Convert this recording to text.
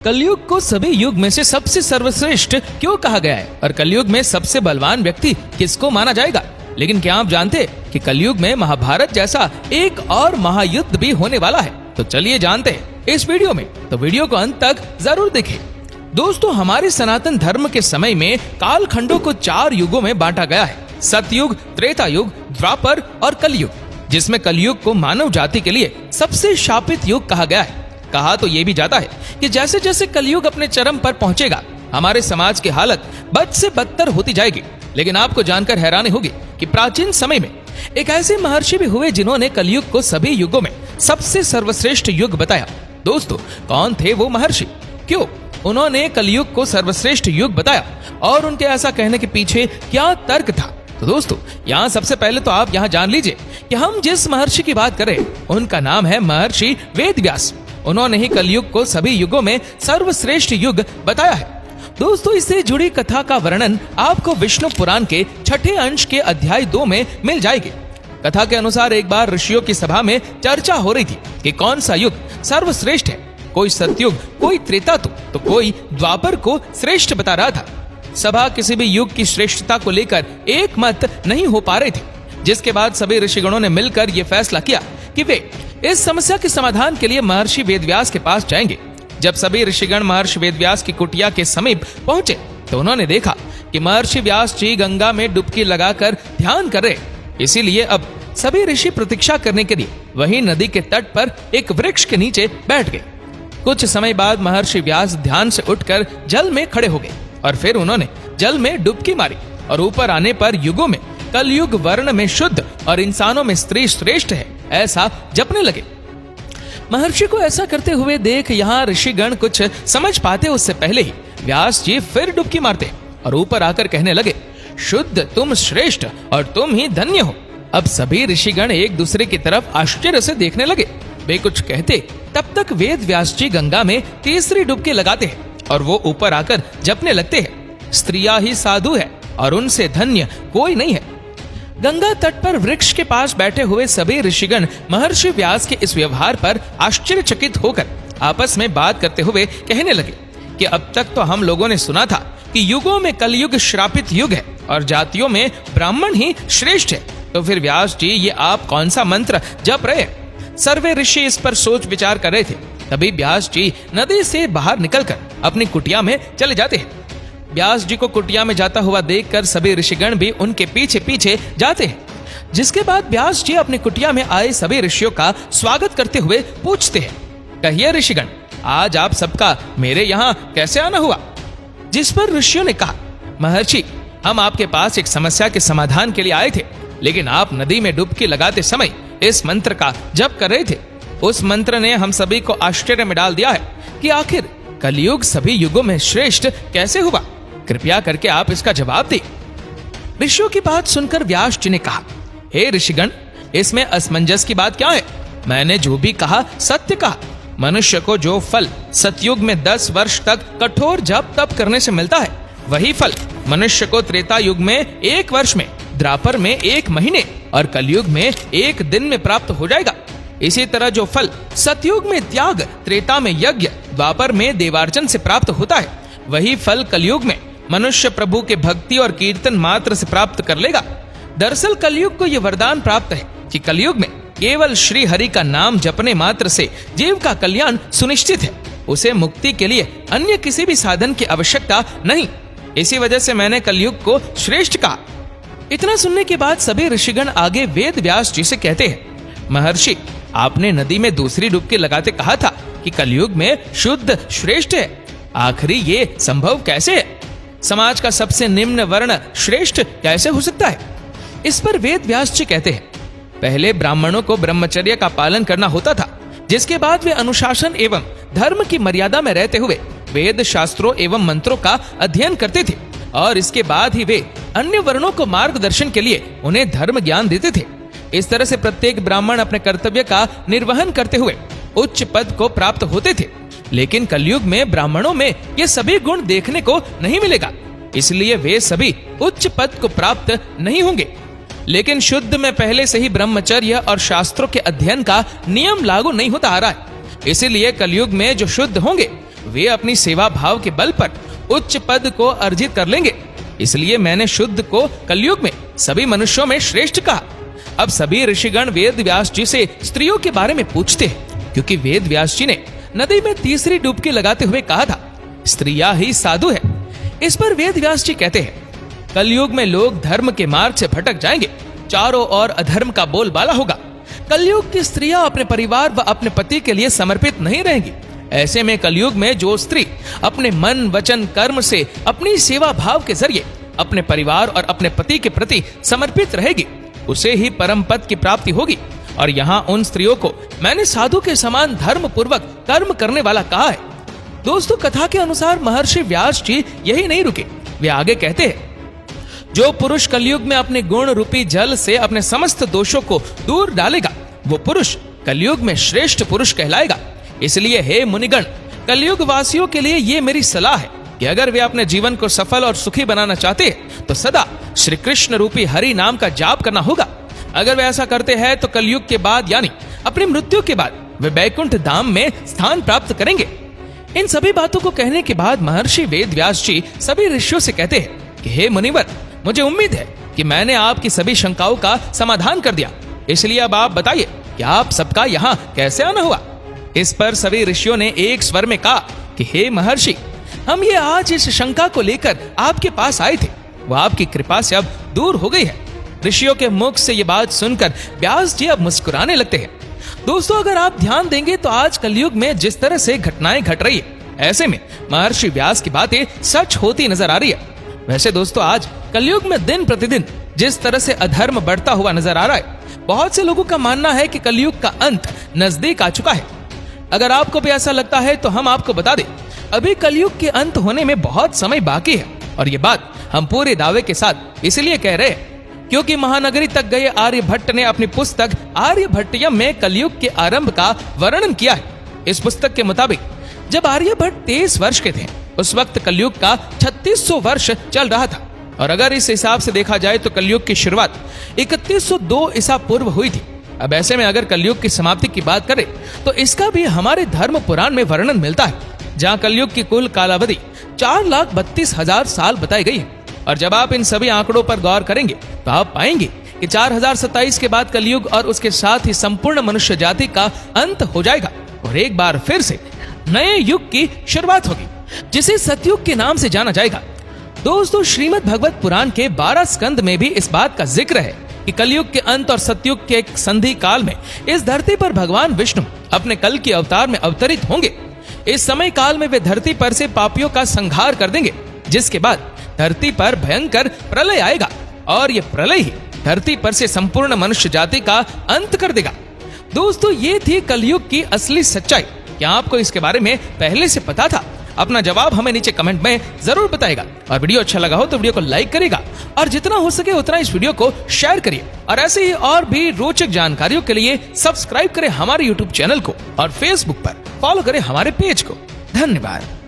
कलयुग को सभी युग में से सबसे सर्वश्रेष्ठ क्यों कहा गया है और कलयुग में सबसे बलवान व्यक्ति किसको माना जाएगा। लेकिन क्या आप जानते हैं कि कलयुग में महाभारत जैसा एक और महायुद्ध भी होने वाला है। तो चलिए जानते हैं इस वीडियो में, तो वीडियो को अंत तक जरूर देखें। दोस्तों, हमारे सनातन धर्म के समय में कालखंडों को 4 युगों में बांटा गया है, सतयुग, त्रेता युग, द्वापर और कलयुग, जिसमें कलयुग को मानव जाति के लिए सबसे शापित युग कहा गया है। कहा तो ये भी जाता है कि जैसे जैसे कलयुग अपने चरम पर पहुंचेगा, हमारे समाज की हालत बद से बदतर होती जाएगी। लेकिन आपको जानकर हैरानी होगी कि प्राचीन समय में एक ऐसे महर्षि भी हुए जिन्होंने कलयुग को सभी युगों में सबसे सर्वश्रेष्ठ युग बताया। दोस्तों, कौन थे वो महर्षि, क्यों उन्होंने कलयुग को सर्वश्रेष्ठ युग बताया और उनके ऐसा कहने के पीछे क्या तर्क था। तो दोस्तों, यहाँ सबसे पहले तो आप यहाँ जान लीजिए कि हम जिस महर्षि की बात कर रहे हैं उनका नाम है महर्षि वेदव्यास। उन्होंने ही कलयुग को सभी युगों में सर्वश्रेष्ठ युग बताया है। दोस्तों, इससे जुड़ी कथा का वर्णन आपको विष्णु पुराण के 6ठे अंश के अध्याय 2 में मिल जाएगी। कथा के अनुसार एक बार ऋषियों की सभा में चर्चा हो रही थी कि कौन सा युग सर्वश्रेष्ठ है। कोई सतयुग, कोई त्रेता तो कोई द्वापर को श्रेष्ठ बता रहा था। सभा किसी भी युग की श्रेष्ठता को लेकर एक मत नहीं हो पा रहे थे, जिसके बाद सभी ऋषिगणों ने मिलकर यह फैसला किया कि वे इस समस्या के समाधान के लिए महर्षि वेदव्यास के पास जाएंगे। जब सभी ऋषिगण महर्षि वेदव्यास की कुटिया के समीप पहुंचे तो उन्होंने देखा कि महर्षि व्यास जी गंगा में डुबकी लगाकर ध्यान कर रहे। इसीलिए अब सभी ऋषि प्रतीक्षा करने के लिए वही नदी के तट पर एक वृक्ष के नीचे बैठ गए। कुछ समय बाद महर्षि व्यास ध्यान से उठकर जल में खड़े हो गए और फिर उन्होंने जल में डुबकी मारी और ऊपर आने पर युगों में कलयुग वर्ण में शुद्ध और इंसानों में स्त्री श्रेष्ठ है ऐसा जपने लगे। महर्षि को ऐसा करते हुए देख यहाँ ऋषिगण कुछ समझ पाते उससे पहले ही व्यास जी फिर डुबकी मारते और ऊपर आकर कहने लगे, शुद्ध तुम श्रेष्ठ और तुम ही धन्य हो। अब सभी ऋषिगण एक दूसरे की तरफ आश्चर्य से देखने लगे। वे कुछ कहते तब तक वेद व्यास जी गंगा में तीसरी डुबकी लगाते हैं और वो ऊपर आकर जपने लगते हैं, स्त्रियां ही साधु है और उनसे धन्य कोई नहीं है। गंगा तट पर वृक्ष के पास बैठे हुए सभी ऋषिगण महर्षि व्यास के इस व्यवहार पर आश्चर्यचकित होकर आपस में बात करते हुए कहने लगे कि अब तक तो हम लोगों ने सुना था कि युगों में कलयुग श्रापित युग है और जातियों में ब्राह्मण ही श्रेष्ठ है, तो फिर व्यास जी ये आप कौन सा मंत्र जप रहे हैं। सर्वे ऋषि इस पर सोच विचार कर रहे थे। तभी व्यास जी नदी से बाहर निकलकर अपनी कुटिया में चले जाते हैं। व्यास जी को कुटिया में जाता हुआ देखकर सभी ऋषिगण भी उनके पीछे पीछे जाते हैं, जिसके बाद व्यास जी अपनी कुटिया में आए सभी ऋषियों का स्वागत करते हुए पूछते हैं, कहिए ऋषिगण, आज आप सबका मेरे यहाँ कैसे आना हुआ। जिस पर ऋषियों ने कहा, महर्षि, हम आपके पास एक समस्या के समाधान के लिए आए थे, लेकिन आप नदी में डुबकी लगाते समय इस मंत्र का जप कर रहे थे। उस मंत्र ने हम सभी को आश्चर्य में डाल दिया है कि आखिर कलयुग सभी युगों में श्रेष्ठ कैसे हुआ। कृपया करके आप इसका जवाब दें। ऋषियों की बात सुनकर व्यास जी ने कहा, हे ऋषिगण, इसमें असमंजस की बात क्या है। मैंने जो भी कहा सत्य कहा। मनुष्य को जो फल सतयुग में 10 वर्ष तक कठोर जप तप करने से मिलता है, वही फल मनुष्य को त्रेता युग में 1 वर्ष में, द्वापर में 1 महीने और कलयुग में 1 दिन में प्राप्त हो जाएगा। इसी तरह जो फल सतयुग में त्याग, त्रेता में यज्ञ, द्वापर में देवार्चन से प्राप्त होता है, वही फल कलयुग में मनुष्य प्रभु के भक्ति और कीर्तन मात्र से प्राप्त कर लेगा। दरअसल कलयुग को यह वरदान प्राप्त है कि कलयुग में केवल श्री हरि का नाम जपने मात्र से जीव का कल्याण सुनिश्चित है। उसे मुक्ति के लिए अन्य किसी भी साधन की आवश्यकता नहीं। इसी वजह से मैंने कलयुग को श्रेष्ठ कहा। इतना सुनने के बाद सभी ऋषिगण आगे वेद व्यास जी से कहते हैं, महर्षि, आपने नदी में दूसरी डुबकी लगाते कहा था कि कलयुग में शुद्ध श्रेष्ठ है। आखिरी ये संभव कैसे है। समाज का सबसे निम्न वर्ण श्रेष्ठ कैसे हो सकता है। इस पर वेद व्यास जी कहते हैं, पहले ब्राह्मणों को ब्रह्मचर्य का पालन करना होता था, जिसके बाद वे अनुशासन एवं धर्म की मर्यादा में रहते हुए वेद शास्त्रों एवं मंत्रों का अध्ययन करते थे और इसके बाद ही वे अन्य वर्णों को मार्गदर्शन के लिए उन्हें धर्म ज्ञान देते थे। इस तरह से प्रत्येक ब्राह्मण अपने कर्तव्य का निर्वहन करते हुए उच्च पद को प्राप्त होते थे। लेकिन कलयुग में ब्राह्मणों में ये सभी गुण देखने को नहीं मिलेगा, इसलिए वे सभी उच्च पद को प्राप्त नहीं होंगे। लेकिन शुद्ध में पहले से ही ब्रह्मचर्य और शास्त्रों के अध्ययन का नियम लागू नहीं होता आ रहा है, इसीलिए कलयुग में जो शुद्ध होंगे वे अपनी सेवा भाव के बल पर उच्च पद को अर्जित कर लेंगे। इसलिए मैंने शुद्ध को कलयुग में सभी मनुष्यों में श्रेष्ठ कहा। अब सभी ऋषिगण वेद व्यास जी से स्त्रियों के बारे में पूछते हैं, क्योंकि वेद व्यास जी ने नदी में तीसरी डुबकी लगाते हुए कहा था, स्त्रियां ही साधु है। इस पर वेद व्यास जी कहते हैं, कलयुग में लोग धर्म के मार्ग से भटक जाएंगे, चारों ओर अधर्म का बोलबाला होगा। कलयुग की स्त्रियां अपने परिवार व अपने पति के लिए समर्पित नहीं रहेंगी। ऐसे में कलयुग में जो स्त्री अपने मन वचन कर्म से अपनी सेवा भाव के जरिए अपने परिवार और अपने पति के प्रति समर्पित रहेगी, उसे ही परम पद की प्राप्ति होगी। और यहाँ उन स्त्रियों को मैंने साधु के समान धर्म पूर्वक कर्म करने वाला कहा है। दोस्तों, कथा के अनुसार महर्षि व्यास जी यही नहीं रुके, वे आगे कहते हैं, जो पुरुष कलयुग में अपने गुण रूपी जल से अपने समस्त दोषों को दूर डालेगा, वो पुरुष कलयुग में श्रेष्ठ पुरुष कहलाएगा। इसलिए हे मुनिगण, कलयुग वासियों के लिए ये मेरी सलाह है कि अगर वे अपने जीवन को सफल और सुखी बनाना चाहते हैं तो सदा श्री कृष्ण रूपी हरि नाम का जाप करना होगा। अगर वे ऐसा करते हैं तो कलयुग के बाद यानी अपनी मृत्यु के बाद वे बैकुंठ धाम में स्थान प्राप्त करेंगे। इन सभी बातों को कहने के बाद महर्षि वेद व्यास जी सभी ऋषियों से कहते हैं कि हे मुनिवर, मुझे उम्मीद है कि मैंने आपकी सभी शंकाओं का समाधान कर दिया। इसलिए अब आप बताइए कि आप सबका यहाँ कैसे आना हुआ। इस पर सभी ऋषियों ने एक स्वर में कहा कि हे महर्षि, हम ये आज इस शंका को लेकर आपके पास आए थे, वो आपकी कृपा से अब दूर हो गई है। ऋषियों के मुख से ये बात सुनकर व्यास जी अब मुस्कुराने लगते हैं। दोस्तों, अगर आप ध्यान देंगे तो आज कलयुग में जिस तरह से घटनाएं घट रही है, ऐसे में महर्षि व्यास की बातें सच होती नजर आ रही है। वैसे दोस्तों, आज कलयुग में दिन प्रतिदिन जिस तरह से अधर्म बढ़ता हुआ नजर आ रहा है, बहुत से लोगों का मानना है कि कलयुग का अंत नजदीक आ चुका है। अगर आपको भी ऐसा लगता है तो हम आपको बता दें, अभी कलयुग के अंत होने में बहुत समय बाकी है। और ये बात हम पूरे दावे के साथ इसलिए कह रहे हैं क्योंकि महानगरी तक गए आर्यभट्ट ने अपनी पुस्तक आर्यभट्टयम में कलयुग के आरंभ का वर्णन किया है। इस पुस्तक के मुताबिक जब आर्यभट्ट 23 वर्ष के थे, उस वक्त कलयुग का 3600 वर्ष चल रहा था। और अगर इस हिसाब से देखा जाए तो कलयुग की शुरुआत 3102 ईसा पूर्व हुई थी। अब ऐसे में अगर कलयुग की समाप्ति की बात करें तो इसका भी हमारे धर्म पुराण में वर्णन मिलता है, जहाँ कलयुग की कुल कालावधि 4,32,000 साल बताई गई है। और जब आप इन सभी आंकड़ों पर गौर करेंगे तो आप पाएंगे कि 4027 के बाद कलयुग और उसके साथ ही संपूर्ण मनुष्य जाति का अंत हो जाएगा और एक बार फिर से नए युग की शुरुआत होगी, जिसे सतयुग के नाम से जाना जाएगा। दोस्तों, श्रीमद् भगवत पुराण के 12 स्कंद में भी इस बात का जिक्र है कि कलयुग के अंत और सतयुग के एक संधि काल में इस धरती पर भगवान विष्णु अपने कल के अवतार में अवतरित होंगे। इस समय काल में वे धरती पर से पापियों का संहार कर देंगे, जिसके बाद धरती पर भयंकर प्रलय आएगा और ये प्रलय ही धरती पर से संपूर्ण मनुष्य जाति का अंत कर देगा। दोस्तों, ये थी कलयुग की असली सच्चाई। क्या आपको इसके बारे में पहले से पता था? अपना जवाब हमें नीचे कमेंट में जरूर बताएगा। और वीडियो अच्छा लगा हो तो वीडियो को लाइक करेगा और जितना हो सके उतना इस वीडियो को शेयर करिए। और ऐसे ही और भी रोचक जानकारियों के लिए सब्सक्राइब करें हमारे YouTube चैनल को और Facebook पर फॉलो करें हमारे पेज को। धन्यवाद।